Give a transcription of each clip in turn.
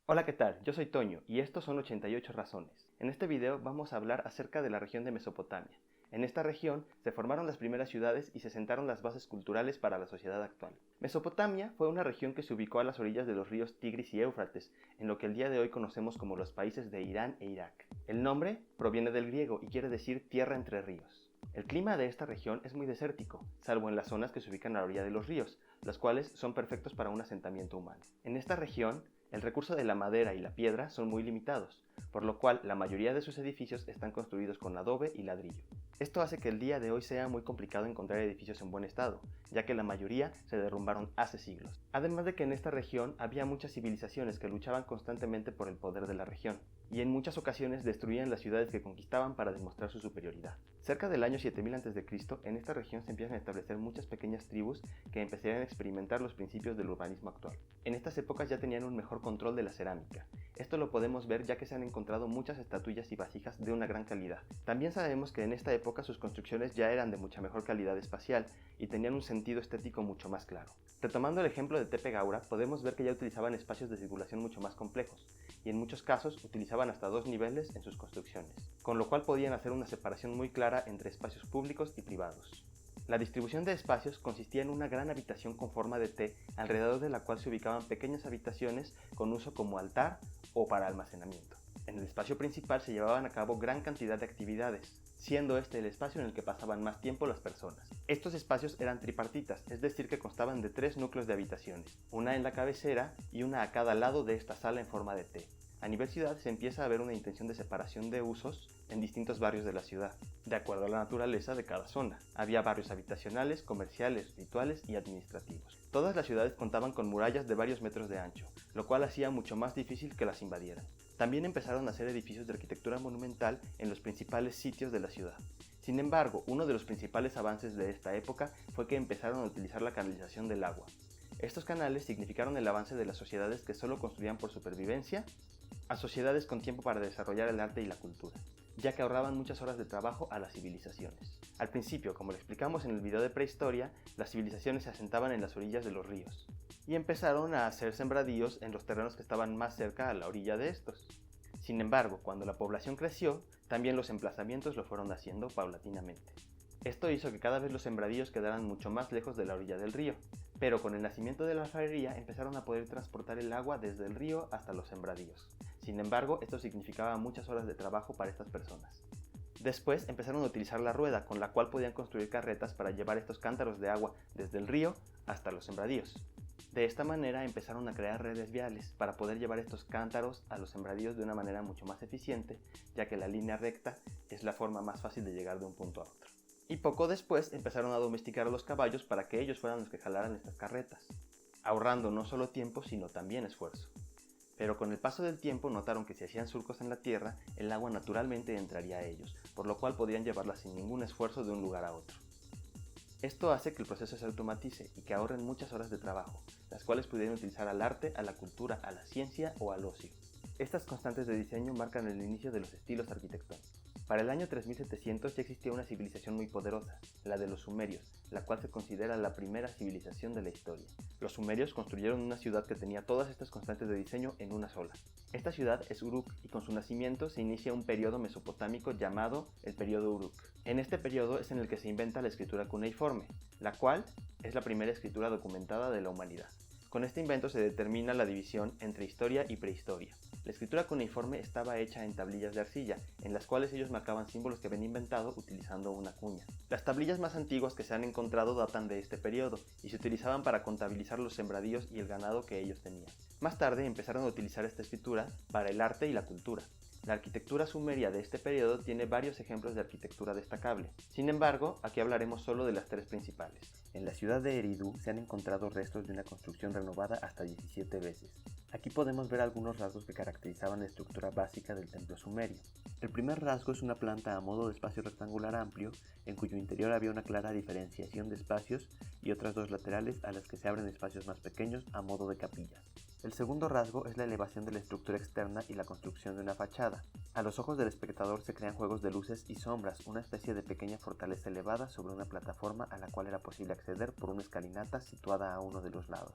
Hola, ¿qué tal? Yo soy Toño y estos son 88 razones. En este video vamos a hablar acerca de la región de Mesopotamia. En esta región se formaron las primeras ciudades y se sentaron las bases culturales para la sociedad actual. Mesopotamia fue una región que se ubicó a las orillas de los ríos Tigris y Éufrates, en lo que el día de hoy conocemos como los países de Irán e Irak. El nombre proviene del griego y quiere decir tierra entre ríos. El clima de esta región es muy desértico, salvo en las zonas que se ubican a la orilla de los ríos, las cuales son perfectos para un asentamiento humano. En esta región, el recurso de la madera y la piedra son muy limitados, por lo cual la mayoría de sus edificios están construidos con adobe y ladrillo. Esto hace que el día de hoy sea muy complicado encontrar edificios en buen estado, ya que la mayoría se derrumbaron hace siglos. Además de que en esta región había muchas civilizaciones que luchaban constantemente por el poder de la región, y en muchas ocasiones destruían las ciudades que conquistaban para demostrar su superioridad. Cerca del año 7000 a.C., en esta región se empiezan a establecer muchas pequeñas tribus que empezarían a experimentar los principios del urbanismo actual. En estas épocas ya tenían un mejor control de la cerámica. Esto lo podemos ver ya que se han encontrado muchas estatuillas y vasijas de una gran calidad. También sabemos que en esta época sus construcciones ya eran de mucha mejor calidad espacial y tenían un sentido estético mucho más claro. Retomando el ejemplo de Tepe Gawra, podemos ver que ya utilizaban espacios de circulación mucho más complejos, y en muchos casos utilizaban hasta 2 niveles en sus construcciones, con lo cual podían hacer una separación muy clara entre espacios públicos y privados. La distribución de espacios consistía en una gran habitación con forma de T, alrededor de la cual se ubicaban pequeñas habitaciones con uso como altar o para almacenamiento. En el espacio principal se llevaban a cabo gran cantidad de actividades, siendo este el espacio en el que pasaban más tiempo las personas. Estos espacios eran tripartitas, es decir que constaban de 3 núcleos de habitaciones, una en la cabecera y una a cada lado de esta sala en forma de T. A nivel ciudad se empieza a ver una intención de separación de usos en distintos barrios de la ciudad, de acuerdo a la naturaleza de cada zona. Había barrios habitacionales, comerciales, rituales y administrativos. Todas las ciudades contaban con murallas de varios metros de ancho, lo cual hacía mucho más difícil que las invadieran. También empezaron a hacer edificios de arquitectura monumental en los principales sitios de la ciudad. Sin embargo, uno de los principales avances de esta época fue que empezaron a utilizar la canalización del agua. Estos canales significaron el avance de las sociedades que solo construían por supervivencia a sociedades con tiempo para desarrollar el arte y la cultura, ya que ahorraban muchas horas de trabajo a las civilizaciones. Al principio, como lo explicamos en el video de prehistoria, las civilizaciones se asentaban en las orillas de los ríos, y empezaron a hacer sembradíos en los terrenos que estaban más cerca a la orilla de estos. Sin embargo, cuando la población creció, también los emplazamientos lo fueron haciendo paulatinamente. Esto hizo que cada vez los sembradíos quedaran mucho más lejos de la orilla del río, pero con el nacimiento de la alfarería empezaron a poder transportar el agua desde el río hasta los sembradíos. Sin embargo, esto significaba muchas horas de trabajo para estas personas. Después empezaron a utilizar la rueda, con la cual podían construir carretas para llevar estos cántaros de agua desde el río hasta los sembradíos. De esta manera empezaron a crear redes viales para poder llevar estos cántaros a los sembradíos de una manera mucho más eficiente, ya que la línea recta es la forma más fácil de llegar de un punto a otro. Y poco después empezaron a domesticar a los caballos para que ellos fueran los que jalaran estas carretas, ahorrando no solo tiempo sino también esfuerzo. Pero con el paso del tiempo notaron que si hacían surcos en la tierra, el agua naturalmente entraría a ellos, por lo cual podían llevarla sin ningún esfuerzo de un lugar a otro. Esto hace que el proceso se automatice y que ahorren muchas horas de trabajo, las cuales pudieran utilizar al arte, a la cultura, a la ciencia o al ocio. Estas constantes de diseño marcan el inicio de los estilos arquitectónicos. Para el año 3700 ya existía una civilización muy poderosa, la de los sumerios, la cual se considera la primera civilización de la historia. Los sumerios construyeron una ciudad que tenía todas estas constantes de diseño en una sola. Esta ciudad es Uruk y con su nacimiento se inicia un periodo mesopotámico llamado el periodo Uruk. En este periodo es en el que se inventa la escritura cuneiforme, la cual es la primera escritura documentada de la humanidad. Con este invento se determina la división entre historia y prehistoria. La escritura cuneiforme estaba hecha en tablillas de arcilla, en las cuales ellos marcaban símbolos que habían inventado utilizando una cuña. Las tablillas más antiguas que se han encontrado datan de este periodo y se utilizaban para contabilizar los sembradíos y el ganado que ellos tenían. Más tarde empezaron a utilizar esta escritura para el arte y la cultura. La arquitectura sumeria de este periodo tiene varios ejemplos de arquitectura destacable. Sin embargo, aquí hablaremos solo de las 3 principales. En la ciudad de Eridu se han encontrado restos de una construcción renovada hasta 17 veces. Aquí podemos ver algunos rasgos que caracterizaban la estructura básica del templo sumerio. El primer rasgo es una planta a modo de espacio rectangular amplio, en cuyo interior había una clara diferenciación de espacios y otras 2 laterales a las que se abren espacios más pequeños a modo de capillas. El segundo rasgo es la elevación de la estructura externa y la construcción de una fachada. A los ojos del espectador se crean juegos de luces y sombras, una especie de pequeña fortaleza elevada sobre una plataforma a la cual era posible acceder por una escalinata situada a uno de los lados.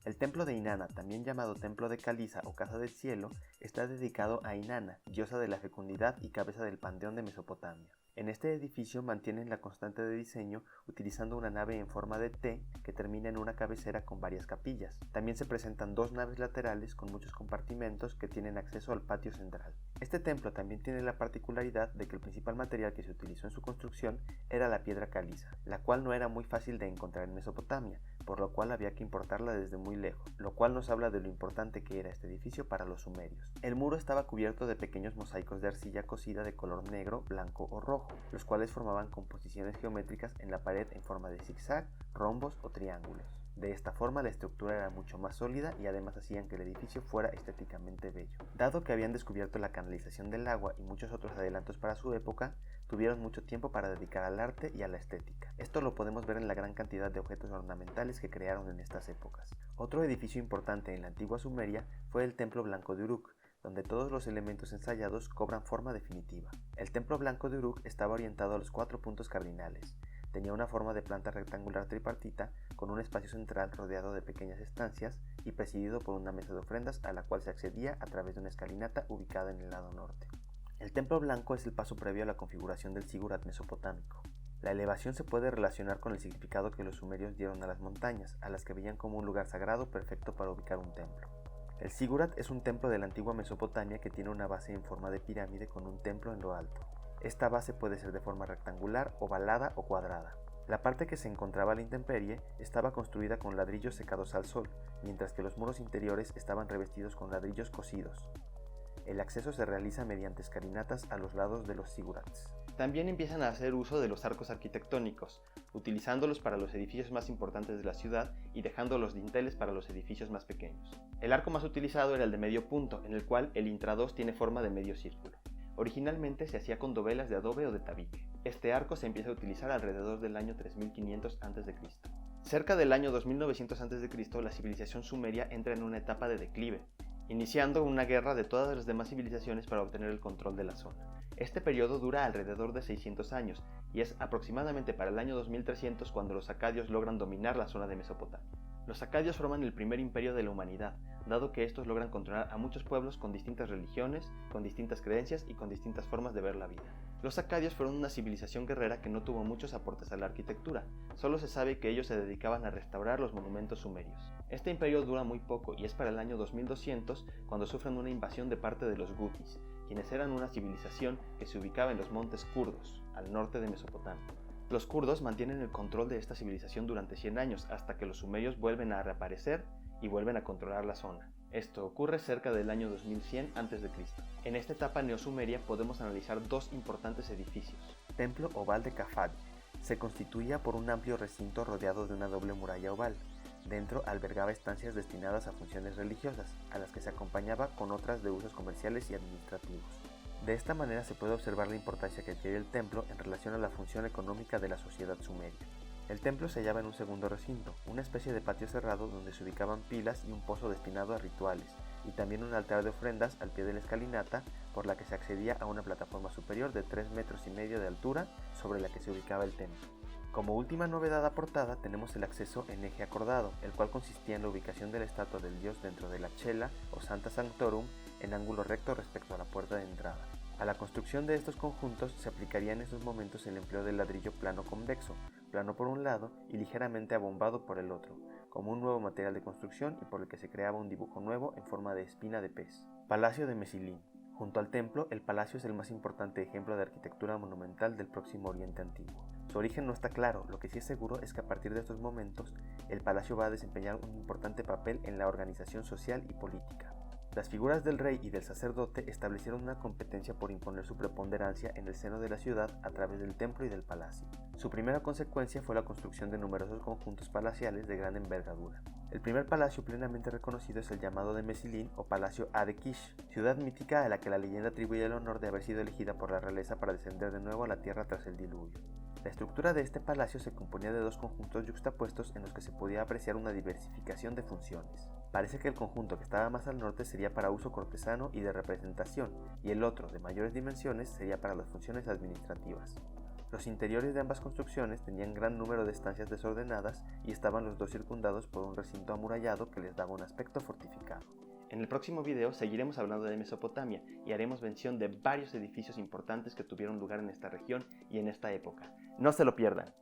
El templo de Inanna, también llamado Templo de Caliza o Casa del Cielo, está dedicado a Inanna, diosa de la fecundidad y cabeza del panteón de Mesopotamia. En este edificio mantienen la constante de diseño utilizando una nave en forma de T que termina en una cabecera con varias capillas. También se presentan dos naves laterales con muchos compartimentos que tienen acceso al patio central. Este templo también tiene la particularidad de que el principal material que se utilizó en su construcción era la piedra caliza, la cual no era muy fácil de encontrar en Mesopotamia, por lo cual había que importarla desde muy lejos, lo cual nos habla de lo importante que era este edificio para los sumerios. El muro estaba cubierto de pequeños mosaicos de arcilla cocida de color negro, blanco o rojo, los cuales formaban composiciones geométricas en la pared en forma de zigzag, rombos o triángulos. De esta forma la estructura era mucho más sólida y además hacían que el edificio fuera estéticamente bello. Dado que habían descubierto la canalización del agua y muchos otros adelantos para su época, tuvieron mucho tiempo para dedicar al arte y a la estética. Esto lo podemos ver en la gran cantidad de objetos ornamentales que crearon en estas épocas. Otro edificio importante en la antigua Sumeria fue el Templo Blanco de Uruk, donde todos los elementos ensayados cobran forma definitiva. El Templo Blanco de Uruk estaba orientado a los 4 puntos cardinales. Tenía una forma de planta rectangular tripartita con un espacio central rodeado de pequeñas estancias y presidido por una mesa de ofrendas a la cual se accedía a través de una escalinata ubicada en el lado norte. El templo blanco es el paso previo a la configuración del zigurat mesopotámico. La elevación se puede relacionar con el significado que los sumerios dieron a las montañas, a las que veían como un lugar sagrado perfecto para ubicar un templo. El zigurat es un templo de la antigua Mesopotamia que tiene una base en forma de pirámide con un templo en lo alto. Esta base puede ser de forma rectangular, ovalada o cuadrada. La parte que se encontraba a la intemperie estaba construida con ladrillos secados al sol, mientras que los muros interiores estaban revestidos con ladrillos cocidos. El acceso se realiza mediante escalinatas a los lados de los zigurats. También empiezan a hacer uso de los arcos arquitectónicos, utilizándolos para los edificios más importantes de la ciudad y dejando los dinteles para los edificios más pequeños. El arco más utilizado era el de medio punto, en el cual el intradós tiene forma de medio círculo. Originalmente se hacía con dovelas de adobe o de tabique. Este arco se empieza a utilizar alrededor del año 3500 a.C. Cerca del año 2900 a.C., la civilización sumeria entra en una etapa de declive, iniciando una guerra de todas las demás civilizaciones para obtener el control de la zona. Este periodo dura alrededor de 600 años y es aproximadamente para el año 2300 cuando los acadios logran dominar la zona de Mesopotamia. Los acadios forman el primer imperio de la humanidad, dado que estos logran controlar a muchos pueblos con distintas religiones, con distintas creencias y con distintas formas de ver la vida. Los acadios fueron una civilización guerrera que no tuvo muchos aportes a la arquitectura, solo se sabe que ellos se dedicaban a restaurar los monumentos sumerios. Este imperio dura muy poco y es para el año 2200 cuando sufren una invasión de parte de los gutis, quienes eran una civilización que se ubicaba en los montes kurdos, al norte de Mesopotamia. Los kurdos mantienen el control de esta civilización durante 100 años hasta que los sumerios vuelven a reaparecer y vuelven a controlar la zona. Esto ocurre cerca del año 2100 a.C. En esta etapa neosumeria podemos analizar dos importantes edificios. Templo oval de Kafadi. Se constituía por un amplio recinto rodeado de una doble muralla oval. Dentro albergaba estancias destinadas a funciones religiosas, a las que se acompañaba con otras de usos comerciales y administrativos. De esta manera se puede observar la importancia que adquiere el templo en relación a la función económica de la sociedad sumeria. El templo se hallaba en un segundo recinto, una especie de patio cerrado donde se ubicaban pilas y un pozo destinado a rituales, y también un altar de ofrendas al pie de la escalinata por la que se accedía a una plataforma superior de 3,5 metros de altura sobre la que se ubicaba el templo. Como última novedad aportada tenemos el acceso en eje acordado, el cual consistía en la ubicación de la estatua del dios dentro de la chela o Santa Sanctorum en ángulo recto respecto a la puerta de entrada. A la construcción de estos conjuntos se aplicaría en esos momentos el empleo del ladrillo plano convexo, plano por un lado y ligeramente abombado por el otro, como un nuevo material de construcción y por el que se creaba un dibujo nuevo en forma de espina de pez. Palacio de Mesilín. Junto al templo, el palacio es el más importante ejemplo de arquitectura monumental del Próximo Oriente Antiguo. Su origen no está claro, lo que sí es seguro es que a partir de estos momentos, el palacio va a desempeñar un importante papel en la organización social y política. Las figuras del rey y del sacerdote establecieron una competencia por imponer su preponderancia en el seno de la ciudad a través del templo y del palacio. Su primera consecuencia fue la construcción de numerosos conjuntos palaciales de gran envergadura. El primer palacio plenamente reconocido es el llamado de Mesilín o Palacio Ade-Kish, ciudad mítica a la que la leyenda atribuye el honor de haber sido elegida por la realeza para descender de nuevo a la tierra tras el diluvio. La estructura de este palacio se componía de dos conjuntos yuxtapuestos en los que se podía apreciar una diversificación de funciones. Parece que el conjunto que estaba más al norte sería para uso cortesano y de representación, y el otro, de mayores dimensiones, sería para las funciones administrativas. Los interiores de ambas construcciones tenían gran número de estancias desordenadas y estaban los dos circundados por un recinto amurallado que les daba un aspecto fortificado. En el próximo video seguiremos hablando de Mesopotamia y haremos mención de varios edificios importantes que tuvieron lugar en esta región y en esta época. ¡No se lo pierdan!